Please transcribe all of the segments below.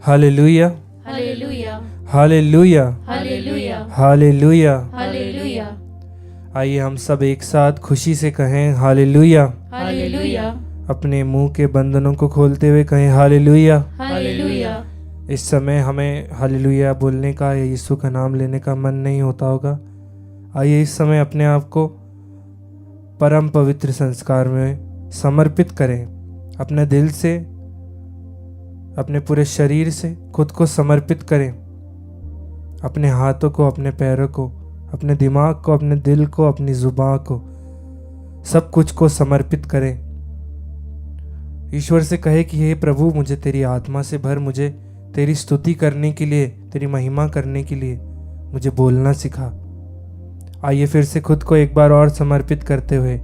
Hallelujah, hallelujah, hallelujah, hallelujah, hallelujah. Hallelujah, आइए हम सब एक साथ खुशी से कहें हालेलुया। हालेलुया, अपने मुंह के बंधनों को खोलते हुए कहें हालेलुया। हालेलुया। इस समय हमें हालेलुया बोलने का या यीशु का नाम लेने का मन नहीं होता होगा। आइए इस समय अपने आप को परम पवित्र संस्कार में समर्पित करें। अपने दिल से, अपने पूरे शरीर से खुद को समर्पित करें। अपने हाथों को, अपने पैरों को, अपने दिमाग को, अपने दिल को, अपनी जुबान को, सब कुछ को समर्पित करें। ईश्वर से कहे कि हे प्रभु, मुझे तेरी आत्मा से भर, मुझे तेरी स्तुति करने के लिए, तेरी महिमा करने के लिए मुझे बोलना सिखा। आइए फिर से खुद को एक बार और समर्पित करते हुए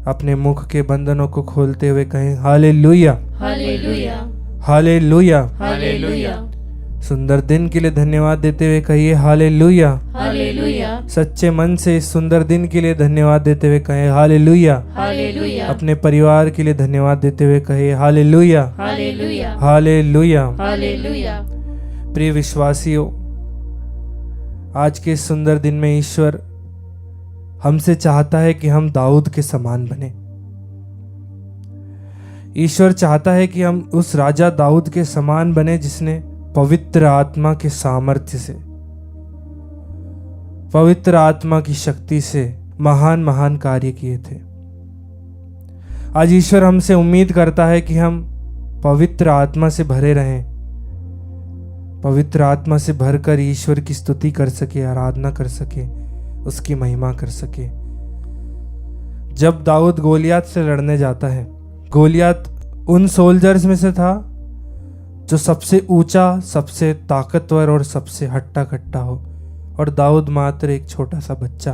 अपने मुख के बंधनों को खोलते हुए कहें हालेलुया, हालेलुया, हालेलुया। हालेलुया, सुंदर दिन के लिए धन्यवाद देते हुए कहिए हालेलुया। हालेलुया, सच्चे मन से इस सुंदर दिन के लिए धन्यवाद देते हुए कहें हालेलुया। हालेलुया, अपने परिवार के लिए धन्यवाद देते हुए कहिए हालेलुया, हालेलुया, हालेलुया। हालेलुया। प्रिय विश्वासियों, आज के इस सुंदर दिन में ईश्वर हमसे चाहता है कि हम दाऊद के समान बने। ईश्वर चाहता है कि हम उस राजा दाऊद के समान बने जिसने पवित्र आत्मा के सामर्थ्य से, पवित्र आत्मा की शक्ति से महान महान कार्य किए थे। आज ईश्वर हमसे उम्मीद करता है कि हम पवित्र आत्मा से भरे रहें, पवित्र आत्मा से भरकर ईश्वर की स्तुति कर सके, आराधना कर सके, उसकी महिमा कर सके। जब दाऊद गोलियात से लड़ने जाता है, गोलियात उन सोल्जर्स में से था जो सबसे ऊंचा, सबसे ताकतवर और सबसे हट्टा कट्टा हो, और दाऊद मात्र एक छोटा सा बच्चा।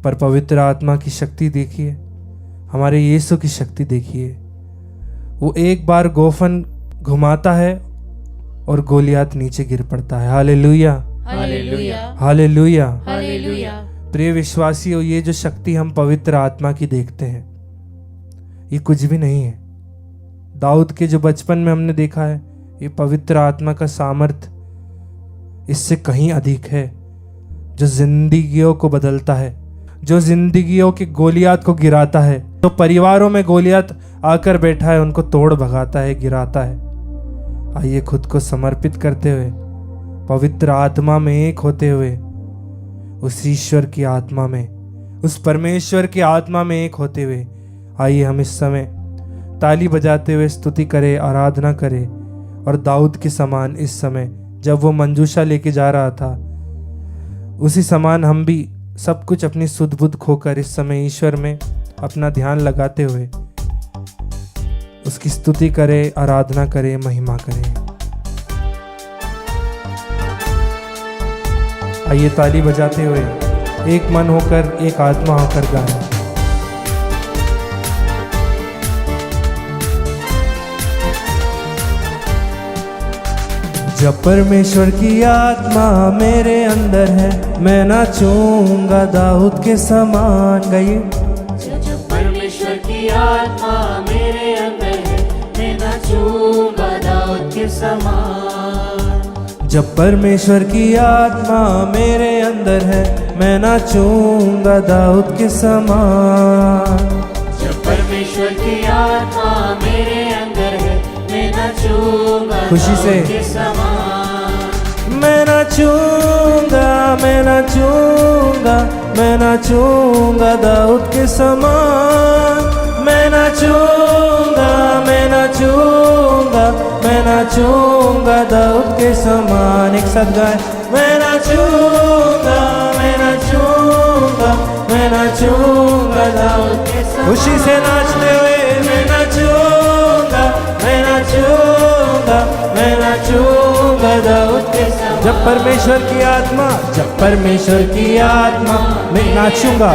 पर पवित्र आत्मा की शक्ति देखिए, हमारे यीशु की शक्ति देखिए। वो एक बार गोफन घुमाता है और गोलियात नीचे गिर पड़ता है। Hallelujah, hallelujah, hallelujah. हालेलुया। प्रिय विश्वासियों, ये जो शक्ति हम पवित्र आत्मा की देखते हैं, ये कुछ भी नहीं है। दाऊद के जो बचपन में हमने देखा है, ये पवित्र आत्मा का सामर्थ्य इससे कहीं अधिक है, जो जिंदगियों को बदलता है, जो जिंदगियों के गोलियात को गिराता है, तो परिवारों में गोलियात आकर बैठा है, उनको तोड़ भगाता है, गिराता है। आइए खुद को समर्पित करते हुए, पवित्र आत्मा में एक होते हुए, उस ईश्वर की आत्मा में, उस परमेश्वर की आत्मा में एक होते हुए, आइए हम इस समय ताली बजाते हुए स्तुति करें, आराधना करें। और दाऊद के समान इस समय जब वो मंजूषा लेके जा रहा था, उसी समान हम भी सब कुछ अपनी सुध बुध खोकर इस समय ईश्वर में अपना ध्यान लगाते हुए उसकी स्तुति करें, आराधना करें, महिमा करें। आइए ताली बजाते हुए एक मन होकर, एक आत्मा होकर गाएं। जब परमेश्वर की आत्मा मेरे अंदर है, मैं नाचूंगा दाऊद के समान। गाइए। जब परमेश्वर की आत्मा मेरे अंदर है, मैं नाचूंगा दाऊद के समान। जब परमेश्वर की आत्मा मेरे अंदर है, मैं नाचूंगा दाऊद के समान। जब परमेश्वर की आत्मा मेरे अंदर है, मैं नाचूंगा खुशी से। दाऊद के समान। मैं नाचूंगा, मैं नाचूंगा, मैं नाचूंगा दाऊद के समान। मैं नाचूंगा, मैं नाचूंगा, मैं नाचूंगा दाऊद के समान। एक साथ गाएं। मैं नाचूंगा, मैं नाचूंगा, मैं नाचूंगा दाऊद के समान। खुशी से नाचते हुए मैं नाचूंगा, मैं नाचूंगा, मैं नाचूंगा दाऊद के समान। जब परमेश्वर की आत्मा, जब परमेश्वर की आत्मा, मैं नाचूंगा,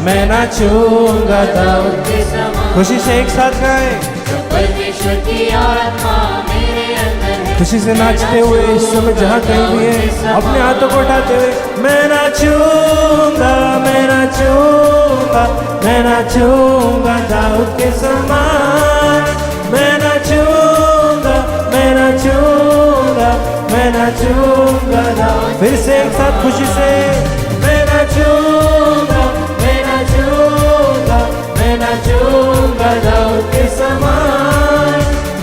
मैं नाचूंगा दाऊद के समान। खुशी से एक साथ गाएं। जब परमेश्वर की आत्मा मेरे अंदर है, खुशी से नाचते हुए इस समय जहाँ कहीं भी है, अपने हाथों को उठाते हुए मैं नाचूंगा, मैं नाचूंगा, मैं नाचूंगा दाऊद के समान। मैं नाचूंगा, मैं नाचूंगा, मैं नाचूंगा दाऊद। फिर से एक साथ खुशी से, मैं नाचूंगा, मैं नाचूंगा, मैं नाचूंगा दाऊद के समान।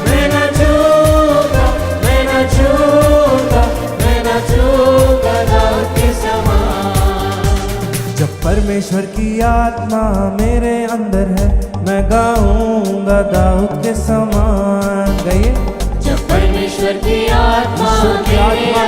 मैं नाचूंगा, मैं नाचूंगा, मैं नाचूंगा दाऊद के समान। जब परमेश्वर की आत्मा मेरे अंदर है, मैं गाऊंगा दाऊद के समान। गाइए। जब परमेश्वर की आत्मा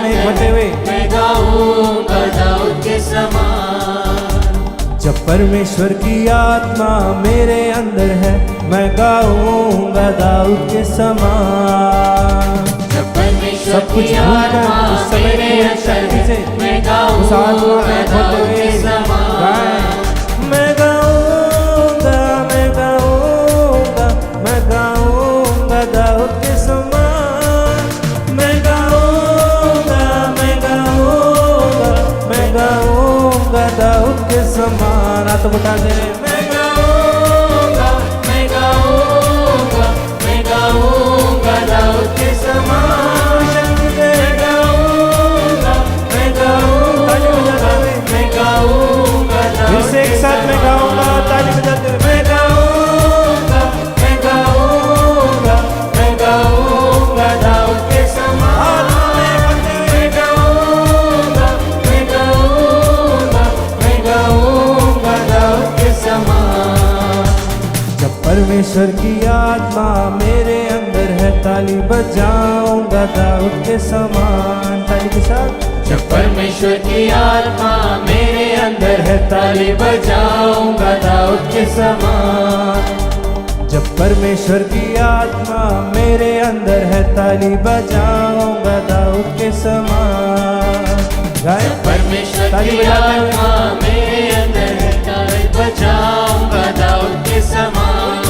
में बटे हुए, मैं गाऊंगा दाऊद के समान। जब परमेश्वर की आत्मा मेरे अंदर है, मैं गाऊंगा दाऊद के समान। जब परमेश्वर सब कुछ की भूलकर आत्मा उस समय मेरे की अंदर शक्ति है, से मैं उस आत्मा गाऊंगा में दाऊद होते के हुए समान। गाएं। मैं गाऊंगा, मैं गाऊंगा, मैं गाऊंगा दाऊद के समान। मैं गाऊंगा, मैं गाऊंगा, मैं गाऊंगा दाऊद के समान। हाथ उठा दे। मैं गाऊंगा, मैं गाऊंगा, मैं गाऊंगा दाऊद के समान। मैं गाऊंगा, मैं गाऊंगा, मैं गाऊंगा। फिर से एक साथ मैं गाऊंगा, ताली बजाते हुए। मैं गाऊंगा, मैं गाऊंगा, मैं गाऊंगा दाऊद के समान। मैं गाऊंगा, मैं गाऊंगा, मैं गाऊंगा दाऊद के समान। जब परमेश्वर की आत्मा मेरे अंदर है, ताली बजाऊंगा दाऊद के समान। ताली के साथ। जब परमेश्वर की आत्मा मेरे अंदर है, ताली बजाऊंगा दाऊद के समान। जब परमेश्वर की आत्मा मेरे अंदर है, ताली बजाऊंगा दाऊद के समान। गाएं। जब परमेश्वर ताली की बजाते हुए। आत्मा मेरे अंदर है, ताली बजाऊंगा दाऊद के समान।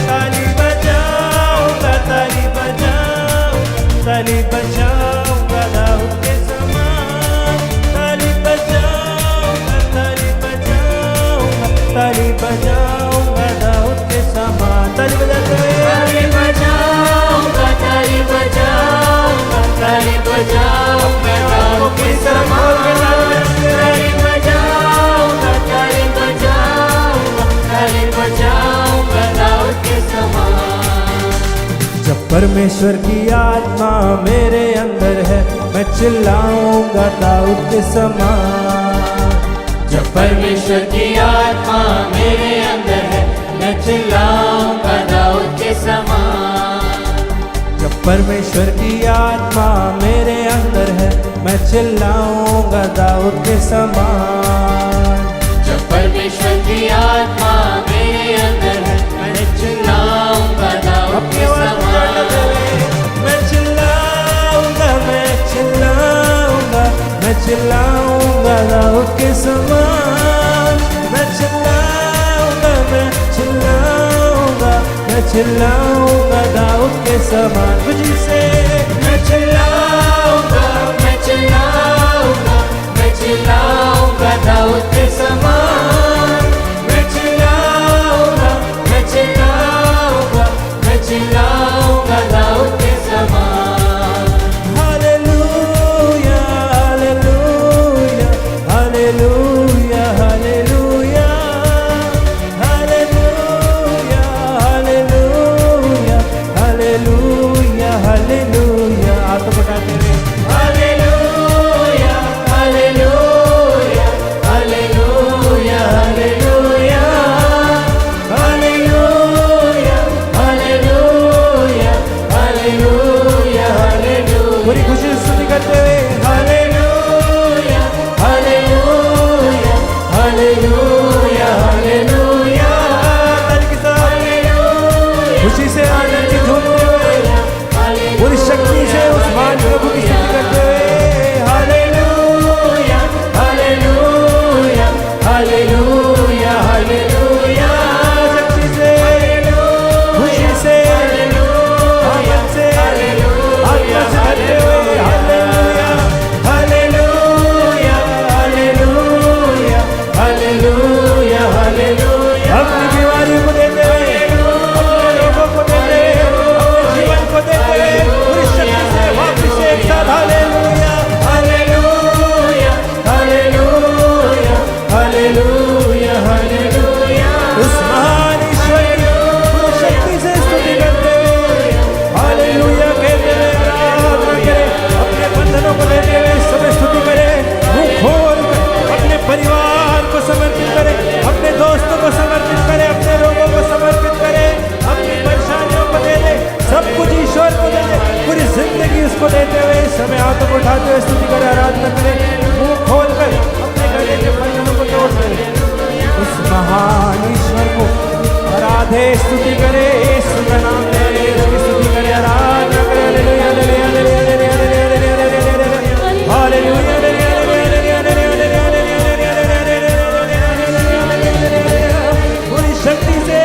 ताली बजाऊंगा, ताली बजाऊंगा, ताली बजाऊंगा दाऊद के समान। ताली बजाऊंगा, ताली बजाऊंगा, ताली बजाऊंगा दाऊद के समान। ताली बजाते हुए। ताली बजाऊंगा, ताली बजाऊंगा, ताली बजाऊंगा दाऊद के समान। ताली बजाऊंगा, ताली बजाऊंगा, ताली बजाऊंगा दाऊद के समान। जब परमेश्वर की आत्मा मेरे अंदर है, मैं चिल्लाऊंगा दाऊद के समान। जब परमेश्वर की आत्मा मेरे अंदर है, मैं चिल्लाऊंगा दाऊद के समान। जब परमेश्वर की आत्मा मेरे अंदर है, मैं चिल्लाऊंगा दाऊद के समान। जब परमेश्वर की आत्मा मेरे अंदर है, मैं चिल्लाऊंगा दाऊद के समान। मैं चिल्लाऊंगा, मैं चिल्लाऊंगा, मैं चिल्लाऊंगा दाऊद के समान। मैं चिल्लाऊंगा, मैं चिल्लाऊंगा, मैं चिल्लाऊंगा दाऊद के समान। खुशी से मैं चिल्लाऊंगा, मैं चिल्लाऊंगा, मैं चिल्लाऊंगा दाऊद के समान। मैं चिल्लाऊंगा, मैं चिल्लाऊंगा, मैं चिल्लाऊंगा दाऊद के समान। Hallelujah, hallelujah, hallelujah, hallelujah, hallelujah, hallelujah, hallelujah, hallelujah. समय हाथों को उठाते हुए स्तुति करें, आराधना करें, मुंह खोलकर अपने गले के बंधनों को तोड़ दें। उस महान ईश्वर को आराधे, स्तुति करे, यीशु का नाम ले ले, उसकी स्तुति करे, आराधना करे। Hallelujah hallelujah hallelujah hallelujah hallelujah पूरी शक्ति से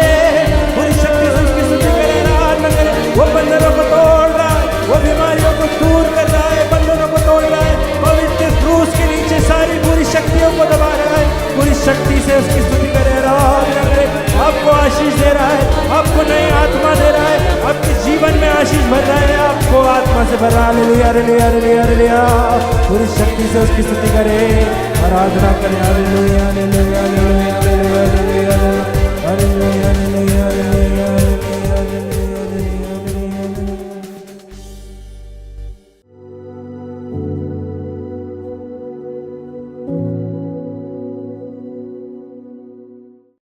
उसकी स्तुति करे, आराधना करे। वो बंधनों को तोड़ रहा है, वो बीमारियों को दूर कर रहा है, बंधनों को तोड़ रहा है, पवित्र क्रूस के नीचे सारी बुरी शक्तियों को दबा रहा है। पूरी शक्ति से उसकी स्तुति करे, आराधना करे। आपको आशीष दे रहा है, आपको नई आत्मा दे रहा है, आपके जीवन में आशीष भर रहा है, आपको आत्मा से भर रहा है। हालेलुया हालेलुया हालेलुया हालेलुया पूरी शक्ति से उसकी स्तुति करे, आराधना करे। Hallelujah hallelujah hallelujah hallelujah hallelujah hallelujah hallelujah.